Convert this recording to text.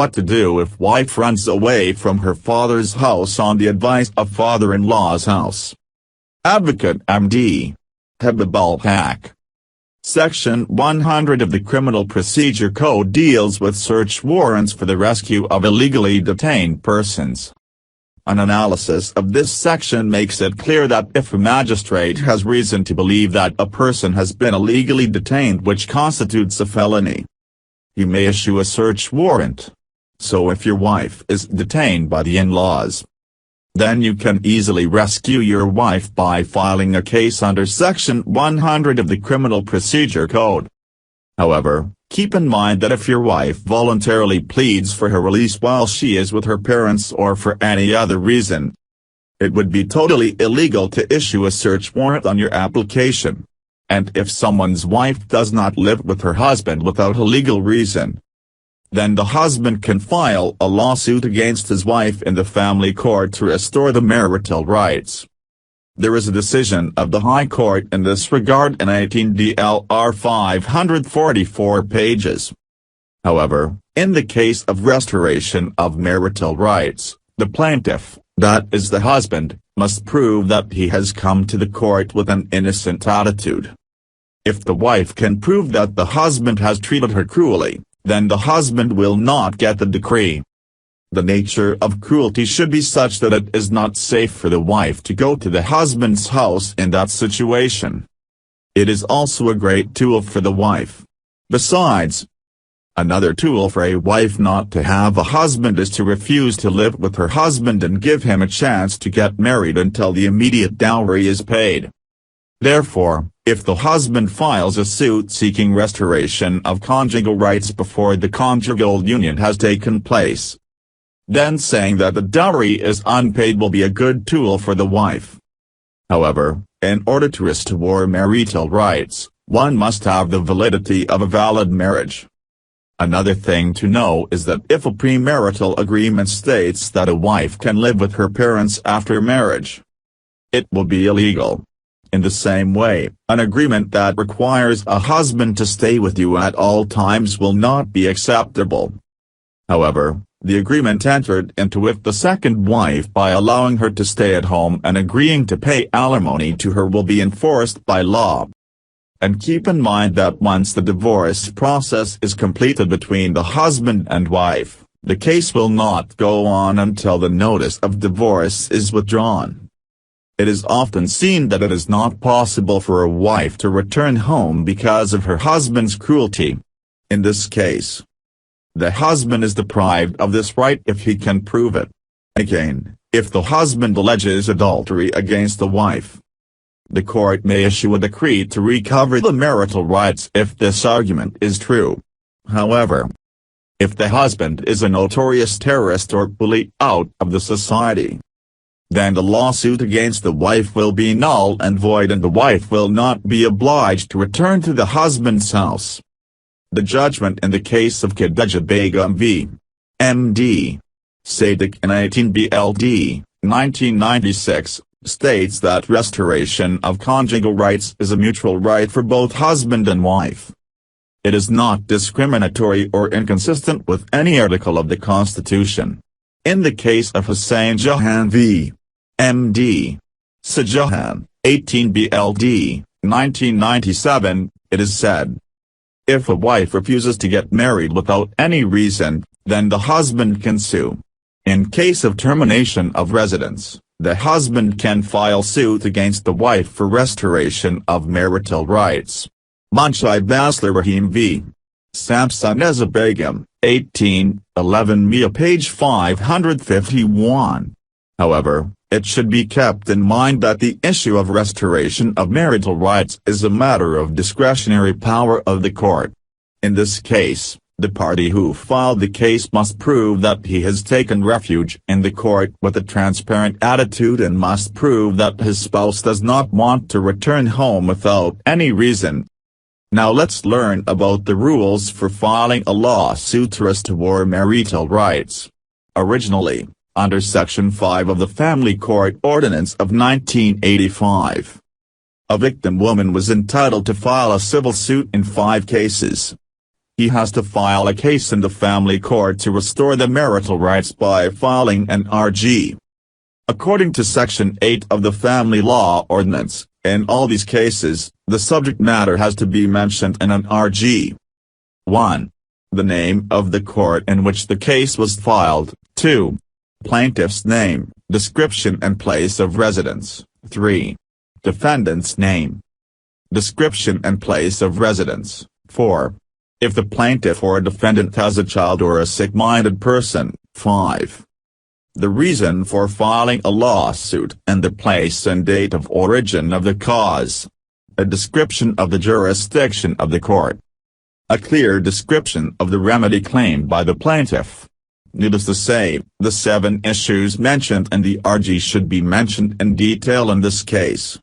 What to do if wife runs away from her father's house on the advice of father-in-law's house. Advocate MD. Habibul Haque. Section 100 of the Criminal Procedure Code deals with search warrants for the rescue of illegally detained persons. An analysis of this section makes it clear that if a magistrate has reason to believe that a person has been illegally detained, which constitutes a felony, he may issue a search warrant. So if your wife is detained by the in-laws, then you can easily rescue your wife by filing a case under Section 100 of the Criminal Procedure Code. However, keep in mind that if your wife voluntarily pleads for her release while she is with her parents or for any other reason, it would be totally illegal to issue a search warrant on your application. And if someone's wife does not live with her husband without a legal reason, then the husband can file a lawsuit against his wife in the family court to restore the marital rights. There is a decision of the High Court in this regard in 18 DLR 544 pages. However, in the case of restoration of marital rights, the plaintiff, that is the husband, must prove that he has come to the court with an innocent attitude. If the wife can prove that the husband has treated her cruelly, then the husband will not get the decree. The nature of cruelty should be such that it is not safe for the wife to go to the husband's house in that situation. It is also a great tool for the wife. Besides, another tool for a wife not to have a husband is to refuse to live with her husband and give him a chance to get married until the immediate dowry is paid. Therefore, if the husband files a suit seeking restoration of conjugal rights before the conjugal union has taken place, then saying that the dowry is unpaid will be a good tool for the wife. However, in order to restore marital rights, one must have the validity of a valid marriage. Another thing to know is that if a premarital agreement states that a wife can live with her parents after marriage, it will be illegal. In the same way, an agreement that requires a husband to stay with you at all times will not be acceptable. However, the agreement entered into with the second wife by allowing her to stay at home and agreeing to pay alimony to her will be enforced by law. And keep in mind that once the divorce process is completed between the husband and wife, the case will not go on until the notice of divorce is withdrawn. It is often seen that it is not possible for a wife to return home because of her husband's cruelty. In this case, the husband is deprived of this right if he can prove it. Again, if the husband alleges adultery against the wife, the court may issue a decree to recover the marital rights if this argument is true. However, if the husband is a notorious terrorist or bully out of the society, then the lawsuit against the wife will be null and void and the wife will not be obliged to return to the husband's house. The judgment in the case of Khadija Begum v. M.D. Sadiq in 18 BLD, 1996, states that restoration of conjugal rights is a mutual right for both husband and wife. It is not discriminatory or inconsistent with any article of the Constitution. In the case of Hussein Jahan v. M.D. Sajahan, 18 BLD, 1997, it is said, if a wife refuses to get married without any reason, then the husband can sue. In case of termination of residence, the husband can file suit against the wife for restoration of marital rights. Munshai Basler Rahim v. Samsaneza Begum, 1811 Mia page 551. However, it should be kept in mind that the issue of restoration of marital rights is a matter of discretionary power of the court. In this case, the party who filed the case must prove that he has taken refuge in the court with a transparent attitude and must prove that his spouse does not want to return home without any reason. Now let's learn about the rules for filing a lawsuit to restore marital rights. Originally, under Section 5 of the Family Court Ordinance of 1985, a victim woman was entitled to file a civil suit in 5 cases. he has to file a case in the family court to restore the marital rights by filing an RG. According to Section 8 of the Family Law Ordinance, in all these cases, the subject matter has to be mentioned in an RG. 1. The name of the court in which the case was filed. 2. Plaintiff's name, description and place of residence. 3. Defendant's name, description and place of residence. 4. If the plaintiff or defendant has a child or a sick-minded person. 5. The reason for filing a lawsuit and the place and date of origin of the cause. A description of the jurisdiction of the court. A clear description of the remedy claimed by the plaintiff. Needless to say, the 7 issues mentioned in the RG should be mentioned in detail in this case.